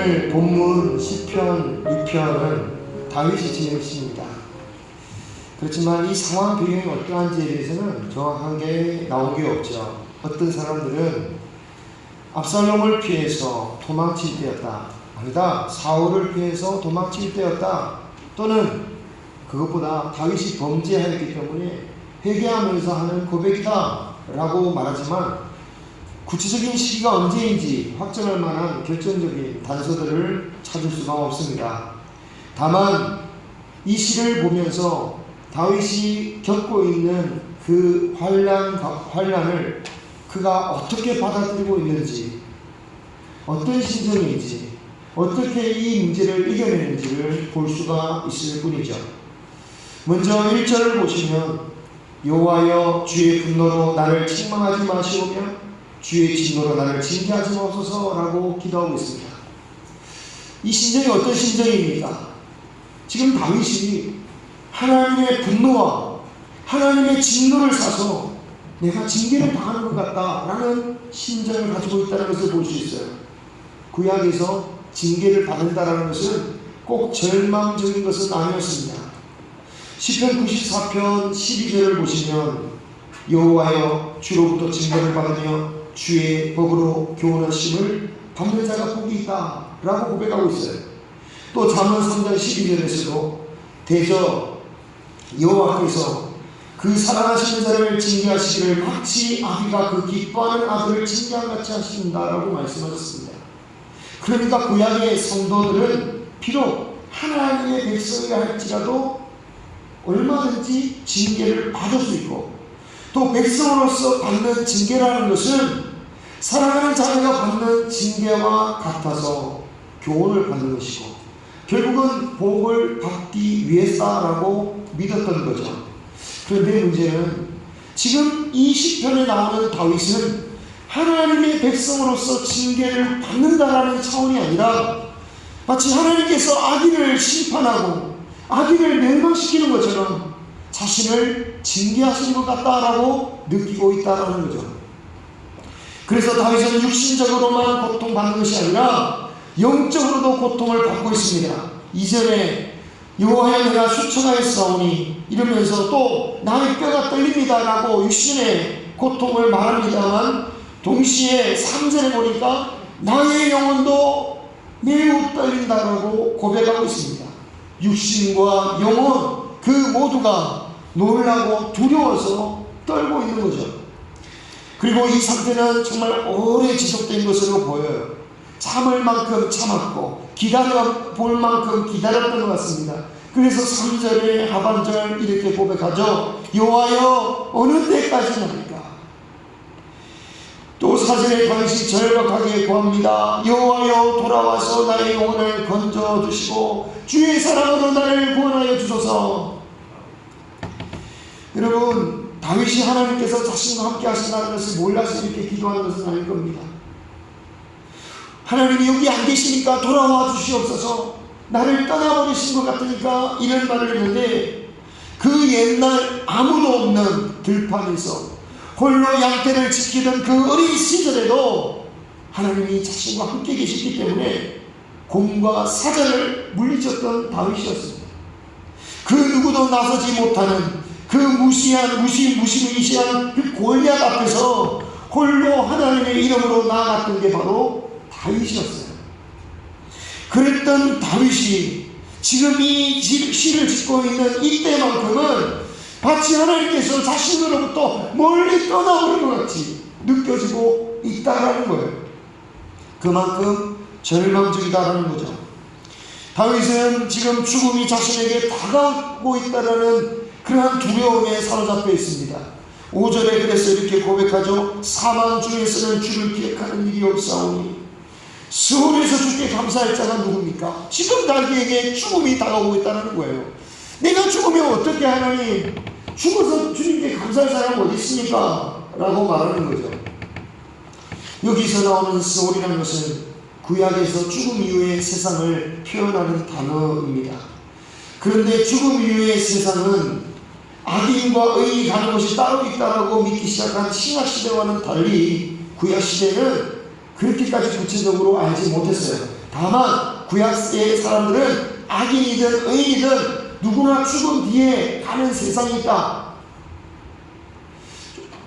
오늘 본문 시편 2편은 다윗이 지은 시입니다. 그렇지만 이 상황 배경이 어떠한지에 대해서는 정확하게 나온 게 없죠. 어떤 사람들은 압살롬을 피해서 도망칠 때였다, 아니다, 사울을 피해서 도망칠 때였다, 또는 그것보다 다윗이 범죄하였기 때문에 회개하면서 하는 고백이다 라고 말하지만, 구체적인 시기가 언제인지 확정할 만한 결정적인 단서들을 찾을 수가 없습니다. 다만 이 시를 보면서 다윗이 겪고 있는 그 환난을 그가 어떻게 받아들이고 있는지, 어떤 심정인지, 어떻게 이 문제를 이겨내는지를 볼 수가 있을 뿐이죠. 먼저 1절을 보시면 여호와여 주의 분노로 나를 책망하지 마시오며 주의 진노로 나를 징계하지 마소서라고 기도하고 있습니다. 이 심정이 어떤 심정입니까? 지금 다윗이 하나님의 분노와 하나님의 진노를 사서 내가 징계를 당하는 것 같다라는 심정을 가지고 있다는 것을 볼 수 있어요. 구약에서 징계를 받는다라는 것은 꼭 절망적인 것은 아니었습니다. 시편 94편 12절을 보시면 여호와여 주로부터 징계를 받으며 주의 법으로 교훈하심을 받는 자가 복이 있다 라고 고백하고 있어요. 또 잠언 3장 12절에서도 대저 여호와께서 그 사랑하시는 자를 징계하시기를 마치 아비가 그 기뻐하는 아들을 징계함같이 하신다라고 말씀하셨습니다. 그러니까 구약의 성도들은 비록 하나님의 백성이라 할지라도 얼마든지 징계를 받을 수 있고, 또 백성으로서 받는 징계라는 것은 사랑하는 자녀가 받는 징계와 같아서 교훈을 받는 것이고 결국은 복을 받기 위해서라고 믿었던 거죠. 그런데 문제는 지금 이 시편에 나오는 다윗은 하나님의 백성으로서 징계를 받는다라는 차원이 아니라 마치 하나님께서 악인을 심판하고 악인을 멸망시키는 것처럼 자신을 징계하시는 것 같다라고 느끼고 있다라는 거죠. 그래서 다윗은 육신적으로만 고통받는 것이 아니라 영적으로도 고통을 받고 있습니다. 2절에 여호와여 내가 수청하였사오니 이러면서 또 나의 뼈가 떨립니다 라고 육신의 고통을 말합니다만, 동시에 3절에 보니까 나의 영혼도 매우 떨린다라고 고백하고 있습니다. 육신과 영혼 그 모두가 놀라고 두려워서 떨고 있는 거죠. 그리고 이 상태는 정말 오래 지속된 것으로 보여요. 참을 만큼 참았고 기다려 볼 만큼 기다렸던 것 같습니다. 그래서 3절의 하반절 이렇게 고백하죠. 여호와여 어느 때까지나니까. 또 4절에 다윗이 절박하게 구합니다. 여호와여 돌아와서 나의 영혼을 건져주시고 주의 사랑으로 나를 구원하여 주소서. 여러분, 다윗이 하나님께서 자신과 함께 하신다는 것을 몰라서 이렇게 기도하는 것은 아닐 겁니다. 하나님이 여기 안 계시니까 돌아와 주시옵소서, 나를 떠나버리신 것 같으니까 이런 말을 했는데, 그 옛날 아무도 없는 들판에서 홀로 양떼를 지키던 그 어린 시절에도 하나님이 자신과 함께 계시기 때문에 곰과 사자를 물리쳤던 다윗이었습니다. 그 누구도 나서지 못하는 그 무시무시한 그 골리앗 앞에서 홀로 하나님의 이름으로 나아갔던 게 바로 다윗이었어요. 그랬던 다윗이 지금 이 시를 짓고 있는 이때만큼은 마치 하나님께서 자신으로부터 멀리 떠나버린 것 같이 느껴지고 있다라는 거예요. 그만큼 절망적이다라는 거죠. 다윗은 지금 죽음이 자신에게 다가오고 있다라는 그러한 두려움에 사로잡혀 있습니다. 5절에 그래서 이렇게 고백하죠. 사망 중에서는 주를 기억하는 일이 없사오니 수월에서 주께 감사할 자가 누굽니까? 지금 자기에게 죽음이 다가오고 있다는 거예요. 내가 죽으면 어떻게 하나님, 죽어서 주님께 감사할 사람 어디 있습니까? 라고 말하는 거죠. 여기서 나오는 수월이라는 것은 구약에서 죽음 이후의 세상을 표현하는 단어입니다. 그런데 죽음 이후의 세상은 악인과 의인이 가는 곳이 따로 있다고 믿기 시작한 신약시대와는 달리 구약시대는 그렇게까지 구체적으로 알지 못했어요. 다만 구약의 사람들은 악인이든 의인이든 누구나 죽음 뒤에 가는 세상이 있다.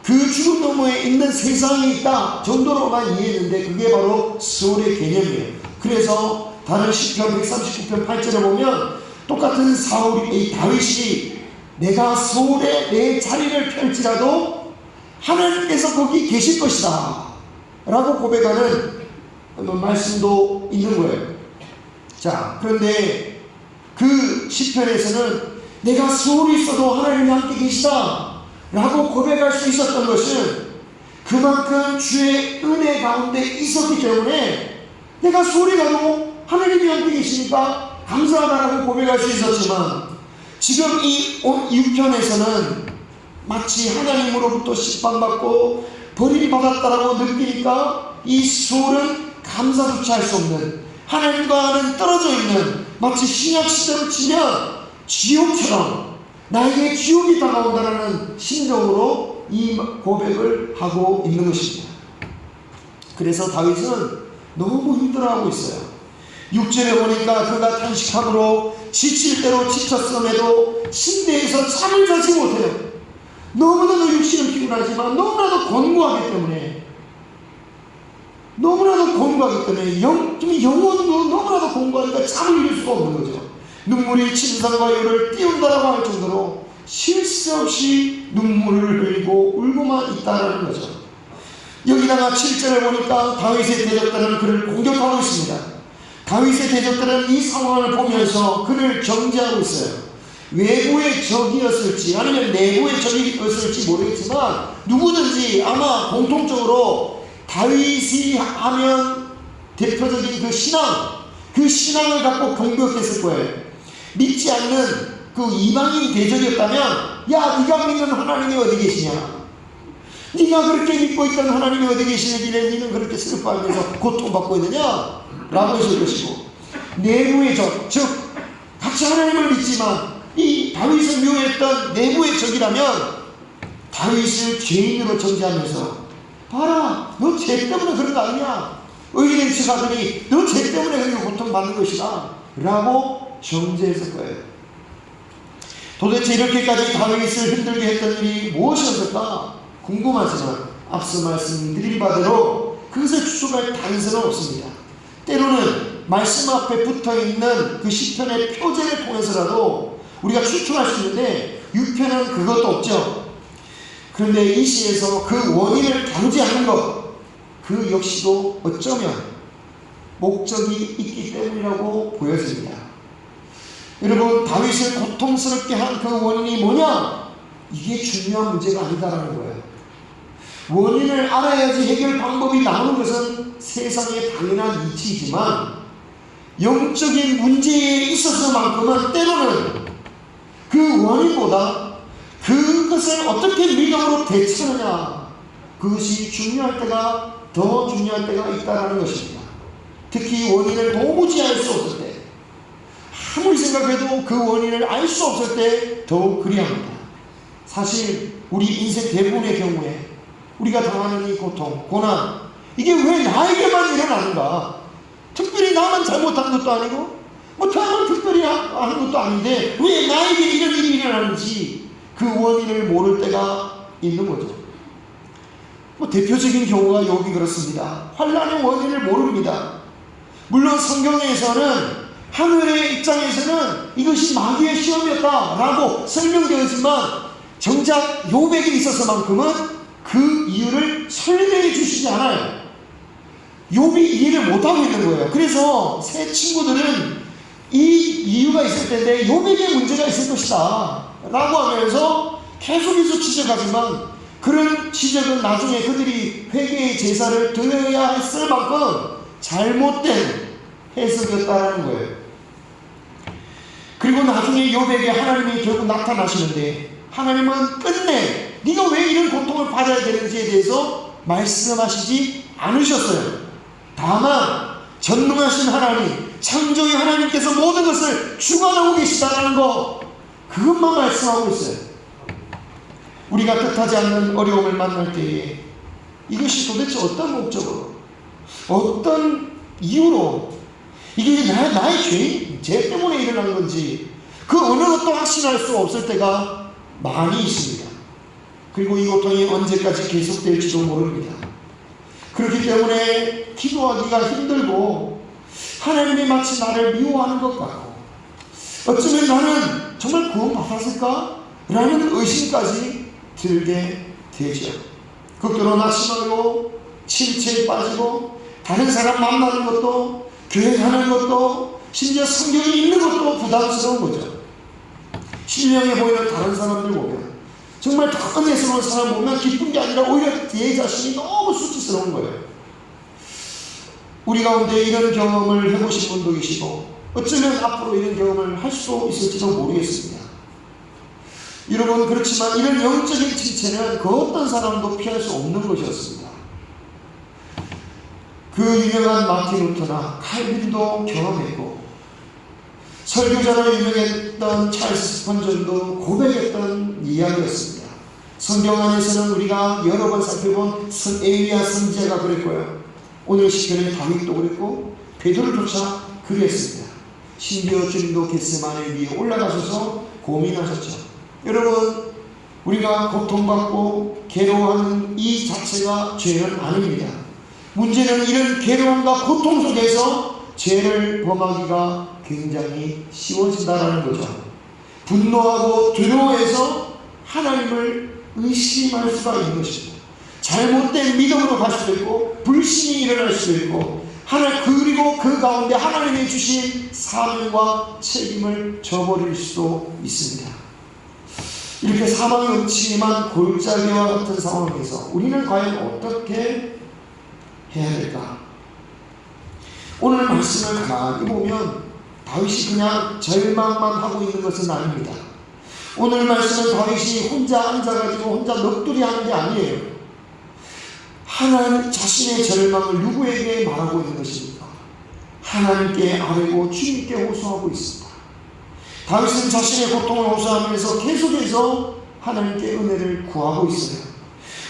그 죽음 너머에 있는 세상이 있다 정도로만 이해했는데 그게 바로 세월의 개념이에요. 그래서 다른 시편 139편 8절에 보면 똑같은 다윗이 내가 세월에 내 자리를 펼지라도 하나님께서 거기 계실 것이다 라고 고백하는 말씀도 있는 거예요. 자, 그런데 그 시편에서는 내가 세월이 있어도 하나님이 함께 계시다 라고 고백할 수 있었던 것은 그만큼 주의 은혜 가운데 있었기 때문에 내가 세월이 가도 하나님이 함께 계시니까 감사하다라고 고백할 수 있었지만, 지금 이 6편에서는 마치 하나님으로부터 심판받고 버림받았다라고 느끼니까 이 세월은 감사조차 할 수 없는, 하나님과는 떨어져 있는, 마치 신약시대로 치면 지옥처럼 나에게 지옥이 다가온다는 심정으로 이 고백을 하고 있는 것입니다. 그래서 다윗은 너무 힘들어하고 있어요. 6절에 보니까 그가 탄식함으로 지칠 대로 지쳤음에도 침대에서 잠을 자지 못해요. 너무나도 육신은 피곤하지만 너무나도 권고하기 때문에 영혼도 너무나도 권고하니까 잠을 이룰 수가 없는 거죠. 눈물이 침상과 혀를 띄운다라고 할 정도로 쉴 새 없이 눈물을 흘리고 울고만 있다라는 거죠. 여기다가 7절에 보니까 다윗의 대적들은 그를 공격하고 있습니다. 다윗의 대적들은 이 상황을 보면서 그를 정죄하고 있어요. 외부의 적이었을지 아니면 내부의 적이었을지 모르겠지만 누구든지 아마 공통적으로 다윗이 하면 대표적인 그 신앙을 갖고 공격했을 거예요. 믿지 않는 그 이방인 대적이었다면, 야, 네가 믿는 하나님이 어디 계시냐, 네가 그렇게 믿고 있던 하나님이 어디 계시는데 네는 그렇게 슬퍼하면서 고통받고 있느냐 라고 했을 것이고, 내부의 적, 즉 같이 하나님을 믿지만 이 다윗을 미워했던 내부의 적이라면 다윗을 죄인으로 정죄하면서, 봐라, 너 죄 때문에 그런 거 아니냐, 의인의 척하더니 너 죄 때문에 그렇게 고통받는 것이다 라고 정죄했을 거예요. 도대체 이렇게까지 다윗을 힘들게 했던 일이 무엇이었을까 궁금하지만 앞서 말씀드린 바대로 그것을 추측할 단서는 없습니다. 때로는 말씀 앞에 붙어있는 그 시편의 표제를 통해서라도 우리가 추측할 수 있는데 6편은 그것도 없죠. 그런데 이 시에서 그 원인을 다루지 않는 것, 그 역시도 어쩌면 목적이 있기 때문이라고 보여집니다. 여러분, 다윗을 고통스럽게 한 그 원인이 뭐냐? 이게 중요한 문제가 아니다라는 거예요. 원인을 알아야지 해결 방법이 나오는 것은 세상의 당연한 이치이지만 영적인 문제에 있어서만큼은 때로는 그 원인보다 그것을 어떻게 믿음으로 대처하느냐, 그것이 중요할 때가 더 중요할 때가 있다는 것입니다. 특히 원인을 도무지 알 수 없을 때, 아무리 생각해도 그 원인을 알 수 없을 때 더욱 그리합니다. 사실 우리 인생 대부분의 경우에 우리가 당하는 이 고통, 고난, 이게 왜 나에게만 일어나는가? 특별히 나만 잘못한 것도 아니고 다만 특별히 하는 것도 아닌데 왜 나에게 이런 일이 일어나는지 그 원인을 모를 때가 있는 거죠. 대표적인 경우가 여기 그렇습니다. 환난의 원인을 모릅니다. 물론 성경에서는 하늘의 입장에서는 이것이 마귀의 시험이었다라고 설명되었지만 정작 욥에게 있어서만큼은 그 이유를 설명해 주시지 않아요. 욥이 이해를 못하고 있는 거예요. 그래서 새 친구들은 이 이유가 있을 텐데 욥에게 문제가 있을 것이다 라고 하면서 계속해서 지적하지만 그런 지적은 나중에 그들이 회개의 제사를 드려야 했을 만큼 잘못된 해석이었다는 거예요. 그리고 나중에 욥에게 하나님이 결국 나타나시는데 하나님은 끝내 네가 왜 이런 고통을 받아야 되는지에 대해서 말씀하시지 않으셨어요. 다만 전능하신 하나님, 창조의 하나님께서 모든 것을 주관하고 계시다는 거, 그것만 말씀하고 있어요. 우리가 뜻하지 않는 어려움을 만날 때에 이것이 도대체 어떤 목적으로, 어떤 이유로, 이게 나의 죄 때문에 일어난 건지 그 어느 것도 확신할 수 없을 때가 많이 있습니다. 그리고 이 고통이 언제까지 계속될지도 모릅니다. 그렇기 때문에 기도하기가 힘들고 하나님이 마치 나를 미워하는 것 같고 어쩌면 나는 정말 구원받았을까? 라는 의심까지 들게 되죠. 극도로 낙심하고 침체에 빠지고 다른 사람 만나는 것도 교회 가는 것도 심지어 성경이 읽는 것도 부담스러운 거죠. 신령해 보이는 다른 사람들 보면 정말 더 은혜스러운 사람 보면 기쁜 게 아니라 오히려 내 자신이 너무 수치스러운 거예요. 우리 가운데 이런 경험을 해보신 분도 계시고 어쩌면 앞으로 이런 경험을 할 수도 있을지도 모르겠습니다. 여러분, 그렇지만 이런 영적인 침체는 그 어떤 사람도 피할 수 없는 것이었습니다. 그 유명한 마틴 루터나 칼빈도 경험했고 설교자로 유명했던 찰스 스펀전도 고백했던 이야기였습니다. 성경 안에서는 우리가 여러 번 살펴본 에리야 선지자가 그랬고요. 오늘 시편의 다윗도 그랬고 베드로조차 그랬습니다. 심지어 주님도 겟세마네 위에 올라가셔서 고민하셨죠. 여러분, 우리가 고통받고 괴로워하는 이 자체가 죄는 아닙니다. 문제는 이런 괴로움과 고통 속에서 죄를 범하기가 굉장히 쉬워진다는 거죠. 분노하고 두려워해서 하나님을 의심할 수가 있는 것입니다. 잘못된 믿음으로 갈 수도 있고 불신이 일어날 수도 있고 그리고 그 가운데 하나님이 주신 사명과 책임을 저버릴 수도 있습니다. 이렇게 사망이 음침한 골짜기와 같은 상황에서 우리는 과연 어떻게 해야 될까? 오늘 말씀을 가만히 보면 다윗이 그냥 절망만 하고 있는 것은 아닙니다. 오늘 말씀은 다윗이 혼자 앉아가지고 혼자 넋두리 하는 게 아니에요. 하나님 자신의 절망을 누구에게 말하고 있는 것입니까? 하나님께 아뢰고 주님께 호소하고 있습니다. 다윗은 자신의 고통을 호소하면서 계속해서 하나님께 은혜를 구하고 있어요.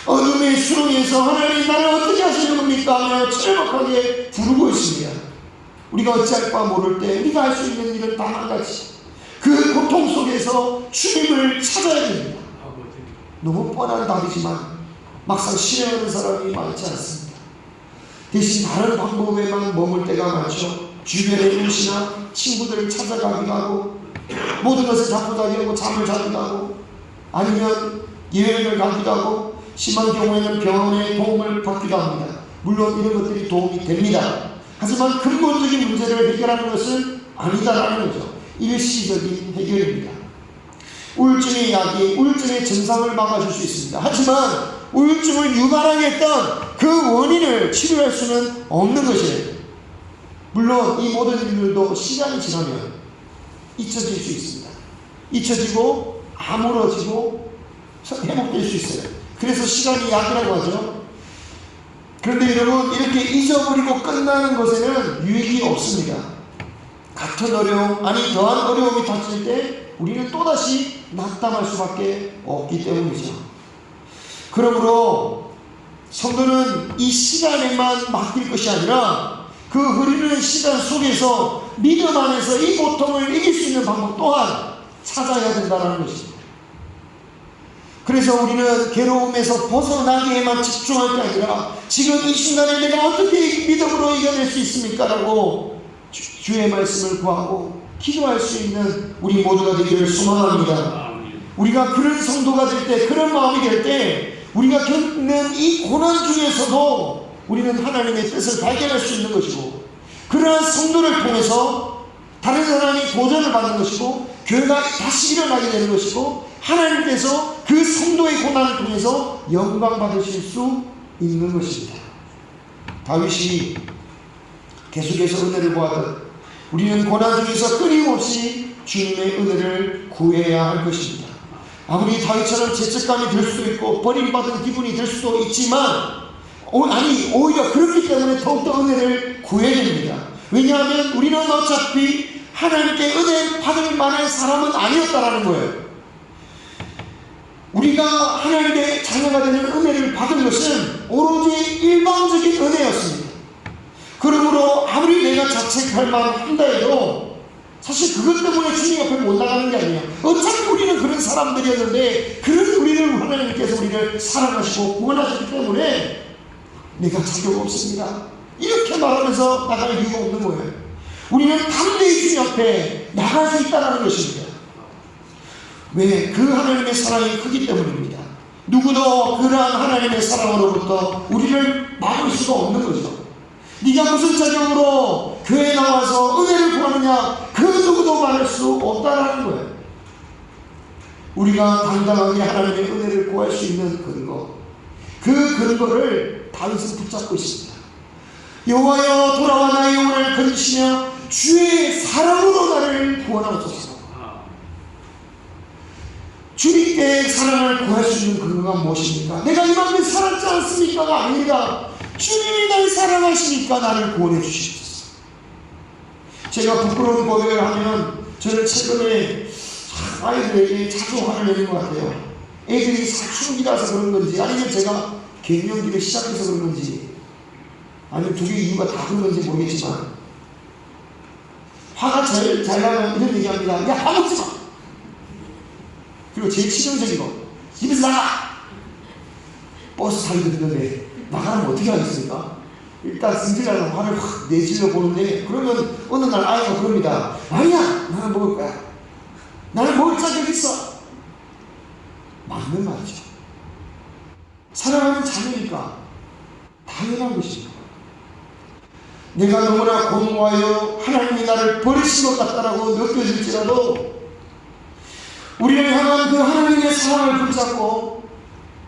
어둠의 수렁에서 하나님 나를 어떻게 하시는 겁니까? 하며 철벽하게 부르고 있습니다. 우리가 어찌할 바 모를 때 우리가 할 수 있는 일은 단 한 가지, 그 고통 속에서 주님을 찾아야 됩니다. 너무 뻔한 답이지만 막상 실행하는 사람이 많지 않습니다. 대신 다른 방법에만 머물 때가 많죠. 주변의 일시나 친구들을 찾아가기도 하고 모든 것을 자포자기 하고 잠을 자기도 하고 아니면 여행을 가기도 하고 심한 경우에는 병원의 도움을 받기도 합니다. 물론 이런 것들이 도움이 됩니다. 하지만 근본적인 문제를 해결하는 것은 아니다라는 거죠. 일시적인 해결입니다. 우울증의 약이 우울증의 증상을 막아줄 수 있습니다. 하지만 우울증을 유발하게 했던 그 원인을 치료할 수는 없는 것이에요. 물론 이 모든 일들도 시간이 지나면 잊혀질 수 있습니다. 잊혀지고 아물어지고 회복될 수 있어요. 그래서 시간이 약이라고 하죠. 그런데 여러분, 이렇게 잊어버리고 끝나는 것에는 유익이 없습니다. 같은 어려움, 아니 더한 어려움이 닥칠 때 우리는 또다시 낙담할 수밖에 없기 때문이죠. 그러므로 성도는 이 시간에만 맡길 것이 아니라 그 흐르는 시간 속에서 믿음 안에서 이 고통을 이길 수 있는 방법 또한 찾아야 된다는 것입니다. 그래서 우리는 괴로움에서 벗어나기에만 집중할 게 아니라 지금 이 순간에 내가 어떻게 믿음으로 이겨낼 수 있습니까? 라고 주의 말씀을 구하고 기도할 수 있는 우리 모두가 되기를 소망합니다. 우리가 그런 성도가 될 때, 그런 마음이 될 때 우리가 겪는 이 고난 중에서도 우리는 하나님의 뜻을 발견할 수 있는 것이고 그러한 성도를 통해서 다른 사람이 도전을 받는 것이고 교회가 다시 일어나게 되는 것이고 하나님께서 그 성도의 고난을 통해서 영광 받으실 수 있는 것입니다. 다윗이 계속해서 은혜를 구하듯 우리는 고난 중에서 끊임없이 주님의 은혜를 구해야 할 것입니다. 아무리 다윗처럼 죄책감이 들 수도 있고 버림받은 기분이 들 수도 있지만 오히려 그렇기 때문에 더욱더 은혜를 구해야 됩니다. 왜냐하면 우리는 어차피 하나님께 은혜 받을 만한 사람은 아니었다라는 거예요. 우리가 하나님의 자녀가 되는 은혜를 받은 것은 오로지 일방적인 은혜였습니다. 그러므로 아무리 내가 자책할 만한 한다 해도 사실 그것 때문에 주님 앞에 못 나가는 게 아니에요. 어차피 우리는 그런 사람들이었는데 그런 우리를 하나님께서 우리를 사랑하시고 구원하셨기 때문에 내가 자격 없습니다, 이렇게 말하면서 나갈 이유가 없는 거예요. 우리는 담대히 주님 앞에 나갈 수 있다는 것입니다. 왜? 그 하나님의 사랑이 크기 때문입니다. 누구도 그러한 하나님의 사랑으로부터 우리를 막을 수가 없는 거죠. 네가 무슨 자격으로 교회에 나와서 은혜를 구하느냐, 그 누구도 막을 수 없다라는 거예요. 우리가 당당하게 하나님의 은혜를 구할 수 있는 근거, 그 근거를 다윗은 붙잡고 있습니다. 여호와여 돌아와 나의 영혼을 건지시며 주의 사랑으로 나를 구원하소서. 주님께 사랑을 구할 수 있는 근거가 무엇입니까? 내가 이만큼 살았지 않습니까가 아니라 주님이 날 사랑하시니까 나를 구원해 주시옵소서. 제가 부끄러운 고백을 하면 저는 최근에 아이들에게 자주 화를 내는 것 같아요. 애들이 사춘기라서 그런 건지, 아니면 제가 갱년기를 시작해서 그런 건지, 아니면 두 개의 이유가 다 그런 건지 모르겠지만, 화가 잘 나면 이런 얘기합니다. 야, 화 먹지 마! 그리고 제일 치명적인 거, 집에서 나가! 버스 타기 듣는데 나가면 어떻게 하겠습니까? 일단 승질나는 화를 확 내질러 보는데, 그러면 어느 날 아이가 그럽니다. 아니야! 나는 먹을 거야. 나는 먹을 자격이 있어. 맞는 말이죠. 사랑하는 자녀니까 당연한 것입니다. 내가 너무나 공고하여 하나님이 나를 버리신 것 같다라고 느껴질지라도 우리를 향한 그 하나님의 사랑을 붙잡고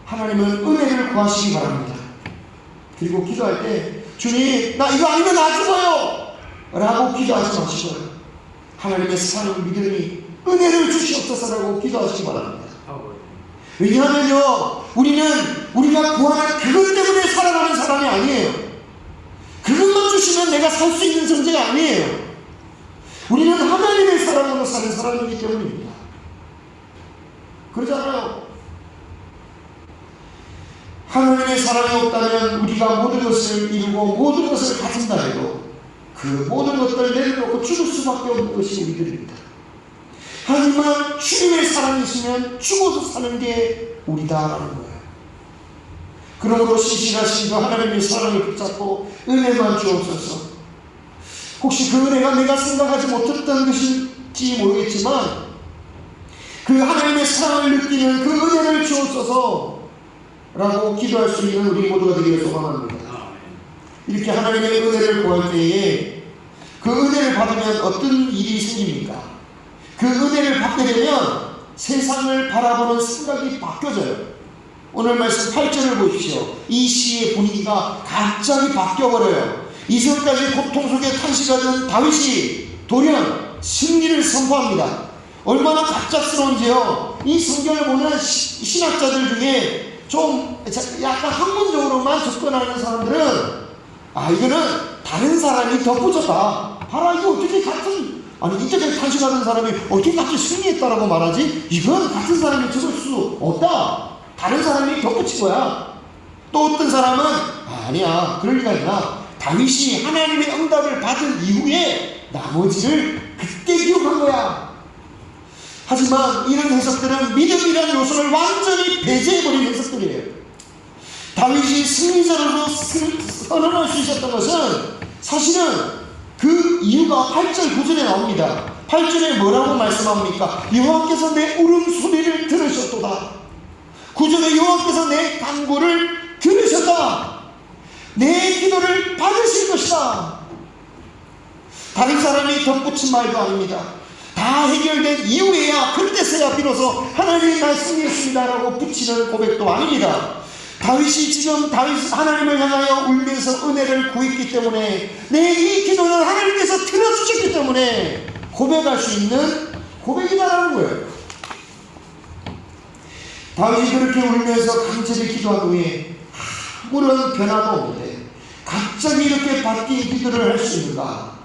하나님은 은혜를 구하시기 바랍니다. 그리고 기도할 때 주님, 나 이거 아니면 나 죽어요! 라고 기도하지 마시고요. 하나님의 사랑을 믿으니 은혜를 주시옵소서라고 기도하시기 바랍니다. 왜냐하면요, 우리가 구하는 그것 때문에 살아가는 사람이 아니에요. 그것만 주시면 내가 살 수 있는 존재가 아니에요. 우리는 하나님의 사랑으로 사는 사람이기 때문입니다. 그러잖아요. 하나님의 사랑이 없다면 우리가 모든 것을 이루고 모든 것을 가진다 해도 그 모든 것들을 내려놓고 죽을 수밖에 없는 것이 우리들입니다. 하지만 주님의 사랑이 있으면 죽어서 사는 게 우리다라는 거예요. 그러므로 신실하신 그 하나님의 사랑을 붙잡고 은혜만 주옵소서. 혹시 그 은혜가 내가 생각하지 못했던 것인지 모르겠지만 그 하나님의 사랑을 느끼는 그 은혜를 주옵소서 라고 기도할 수 있는 우리 모두가 되기를 소망합니다. 이렇게 하나님의 은혜를 구할 때에 그 은혜를 받으면 어떤 일이 생깁니까? 그 은혜를 받게 되면 세상을 바라보는 생각이 바뀌어져요. 오늘 말씀 8절을 보십시오. 이 시의 분위기가 갑자기 바뀌어버려요. 이전까지 고통 속에 탄식하던 다윗이 돌연 승리를 선포합니다. 얼마나 갑작스러운지요. 이 성경을 보는 신학자들 중에 좀 약간 학문적으로만 접근하는 사람들은 이거는 다른 사람이 덧붙였다. 봐라, 이거 어떻게 이때까지 탄식하던 사람이 어떻게 같이 승리했다라고 말하지? 이건 같은 사람이 적을 수 없다. 다른 사람이 덧붙인 거야. 또 어떤 사람은 아니야, 그럴 리가 있나. 다윗이 하나님의 응답을 받은 이후에 나머지를 그때 기억한 거야. 하지만 이런 해석들은 믿음이라는 요소를 완전히 배제해버린 해석들이에요. 다윗이 승리자로서 선언할 수 있었던 것은 사실은 그 이유가 8절 9절에 나옵니다. 8절에 뭐라고 말씀합니까? 여호와께서 내 울음소리를 들으셨도다. 9절에 여호와께서 내 간구를 들으셨다. 내 기도를 받으실 것이다. 다른 사람이 덧붙인 말도 아닙니다. 다 해결된 이후에야, 그때서야 비로소 하나님이 날 승리했습니다라고 붙이는 고백도 아닙니다. 다윗이 지금 하나님을 향하여 울면서 은혜를 구했기 때문에 내 이 기도는 하나님께서 들어주셨기 때문에 고백할 수 있는 고백이다라는 거예요. 다윗이 그렇게 울면서 간절히 기도한 후에 아무런 변화도 없는데 갑자기 이렇게 바뀐 기도를 할 수 있는가?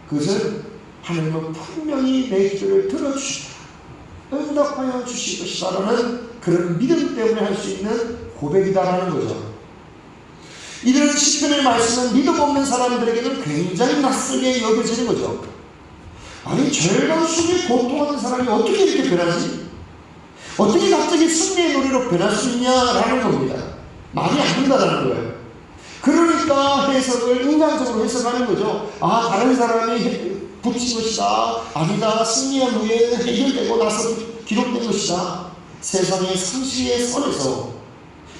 그것은 하나님은 분명히 내 기도를 들어주시다, 응답하여 주실 것이다 라는 그런 믿음 때문에 할 수 있는 고백이다라는 거죠. 이런 시편의 말씀은 믿음 없는 사람들에게는 굉장히 낯설게 여겨지는 거죠. 아니, 절망 속에 고통하는 사람이 어떻게 이렇게 변하지? 어떻게 갑자기 승리의 노래로 변할 수 있냐라는 겁니다. 말이 안 된다라는 거예요. 그러니까 해석을 인간적으로 해석하는 거죠. 아, 다른 사람이 붙인 것이다. 아니다. 승리한 후에 해결되고 나서 기록된 것이다. 세상의 상식의 선에서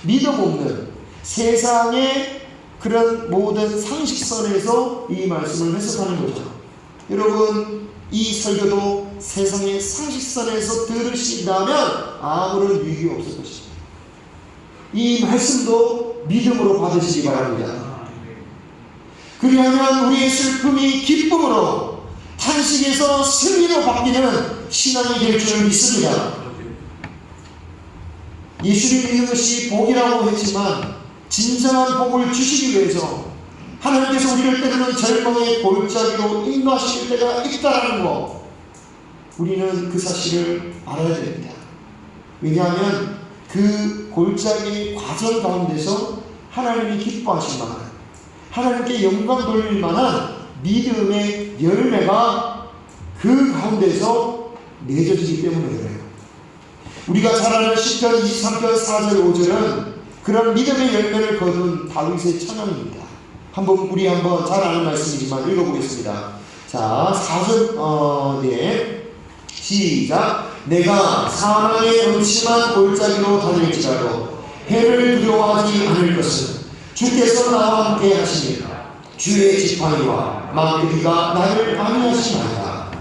믿음 없는 세상의 그런 모든 상식선에서 이 말씀을 해석하는 거죠. 여러분, 이 설교도 세상의 상식선에서 들으신다면 아무런 유익이 없을 것입니다. 이 말씀도 믿음으로 받으시기 바랍니다. 그리하면 우리의 슬픔이 기쁨으로, 탄식에서 승리로 바뀌는 신앙이 될 줄 믿습니다. 예수를 믿는 것이 복이라고 했지만 진정한 복을 주시기 위해서 하나님께서 우리를 때로는 절망의 골짜기로 인도하실 때가 있다는 것, 우리는 그 사실을 알아야 됩니다. 왜냐하면 그 골짜기 과정 가운데서 하나님이 기뻐하실 만한, 하나님께 영광 돌릴 만한 믿음의 열매가 그 가운데서 맺어지기 때문에 그래요. 우리가 잘 아는 시편 23편 4절 5절은 그런 믿음의 열매를 거둔 다윗의 찬양입니다. 우리 한번 잘 아는 말씀이지만 읽어보겠습니다. 자, 4절 네, 시작. 내가 사망의 음침한 골짜기로 다닐지라도 해를 두려워하지 않을 것은 주께서 나와 함께 하시니라. 주의 지팡이와 망대가 나를 안위하시나이다.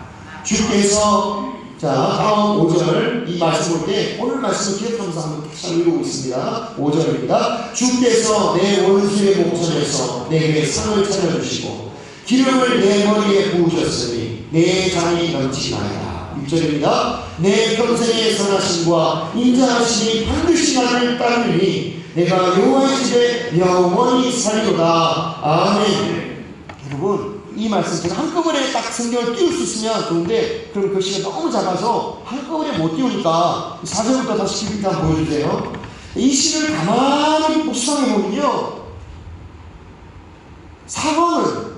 주께서, 자, 다음 5절 이 말씀 볼 때 오늘 말씀을 기억하면서 한번 다시 읽어보겠습니다. 5절입니다. 주께서 내 원수의 목전에서 내게 상을 차려주시고 기름을 내 머리에 부으셨으니 내 잔이 넘치나이다. 6절입니다. 내 평생의 선하심과 인자하심이 반드시 나를 따르니 내가 여호와의 집에 영원히 살리로다. 아멘. 여러분, 이 말씀 제가 한꺼번에 딱 성경을 띄울 수 있으면 좋은데, 그럼 글씨가 너무 작아서 한꺼번에 못 띄우니까 4절부터 다시 PPT 한번 보여주세요. 이 시를 가만히 묵상해보면요, 상황은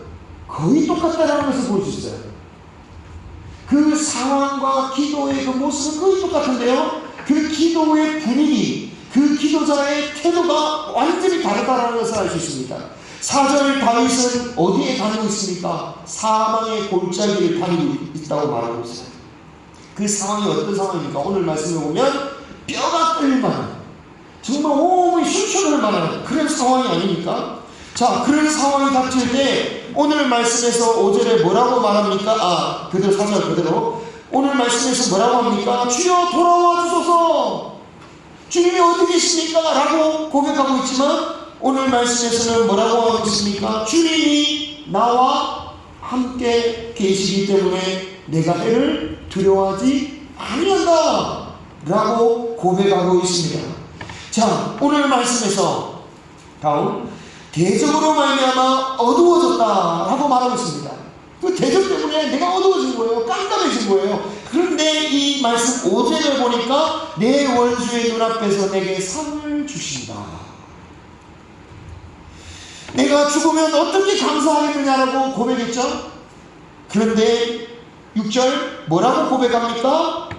거의 똑같다는 것을 볼 수 있어요. 그 상황과 기도의 그 모습은 거의 똑같은데요, 그 기도의 분위기, 그 기도자의 태도가 완전히 다르다는 것을 알 수 있습니다. 4절 다윗은 어디에 다니고 있습니까? 사망의 골짜기를 다니고 있다고 말하고 있어요. 그 상황이 어떤 상황입니까? 오늘 말씀을 보면 뼈가 떨릴 만한, 정말 온몸이 춤추는 만한 그런 상황이 아닙니까? 자, 그런 상황이 닥칠 때 오늘 말씀에서 5절에 뭐라고 말합니까? 그대로 4절 그대로 오늘 말씀에서 뭐라고 합니까? 주여 돌아와 주소서, 주님이 어디 계십니까? 라고 고백하고 있지만 오늘 말씀에서는 뭐라고 하고 있습니까? 주님이 나와 함께 계시기 때문에 내가 해를 두려워하지 아니한다 라고 고백하고 있습니다. 자, 오늘 말씀에서 다음 대적으로 말미암아 어두워졌다 라고 말하고 있습니다. 그 대적 때문에 내가 어두워진 거예요. 깜깜해진 거예요. 그런데 이 말씀 5절을 보니까 내 원수의 눈앞에서 내게 상을 주신다. 내가 죽으면 어떻게 감사하겠느냐라고 고백했죠. 그런데 6절 뭐라고 고백합니까?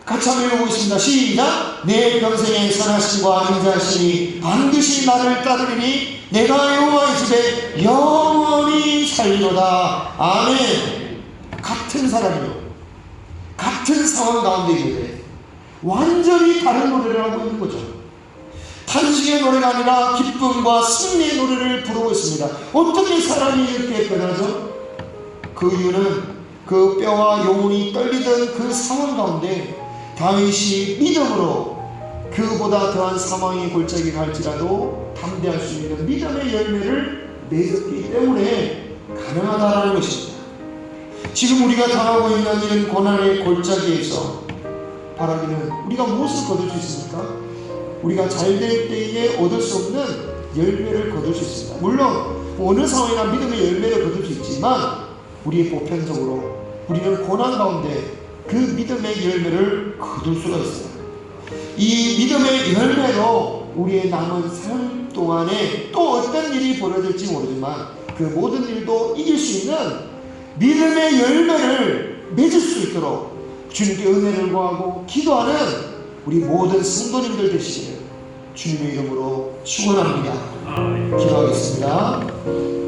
같이 한번 읽어보겠습니다. 시작. 내 평생의 선하심과 인자하심이 반드시 나를 따르리니 내가 여호와의 집에 영원히 살리로다. 아멘. 같은 사람이요, 같은 상황 가운데 있는데 완전히 다른 노래를 하고 있는 거죠. 탄식의 노래가 아니라 기쁨과 승리의 노래를 부르고 있습니다. 어떻게 사람이 이렇게 변하죠? 그 이유는 그 뼈와 영혼이 떨리던 그 상황 가운데 다윗이 믿음으로 그보다 더한 사망의 골짜기가 할지라도 담대할 수 있는 믿음의 열매를 맺었기 때문에 가능하다는 것입니다. 지금 우리가 당하고 있는 이런 고난의 골짜기에서 바라기는 우리가 무엇을 거둘 수 있습니까? 우리가 잘 될 때에 얻을 수 없는 열매를 거둘 수 있습니다. 물론 어느 상황이나 믿음의 열매를 거둘 수 있지만 우리 보편적으로 우리는 고난 가운데 그 믿음의 열매를 거둘 수가 있어요. 이 믿음의 열매로 우리의 남은 삶 동안에 또 어떤 일이 벌어질지 모르지만 그 모든 일도 이길 수 있는 믿음의 열매를 맺을 수 있도록 주님께 은혜를 구하고 기도하는 우리 모든 성도님들 되시기를 주님의 이름으로 축원합니다. 기도하겠습니다.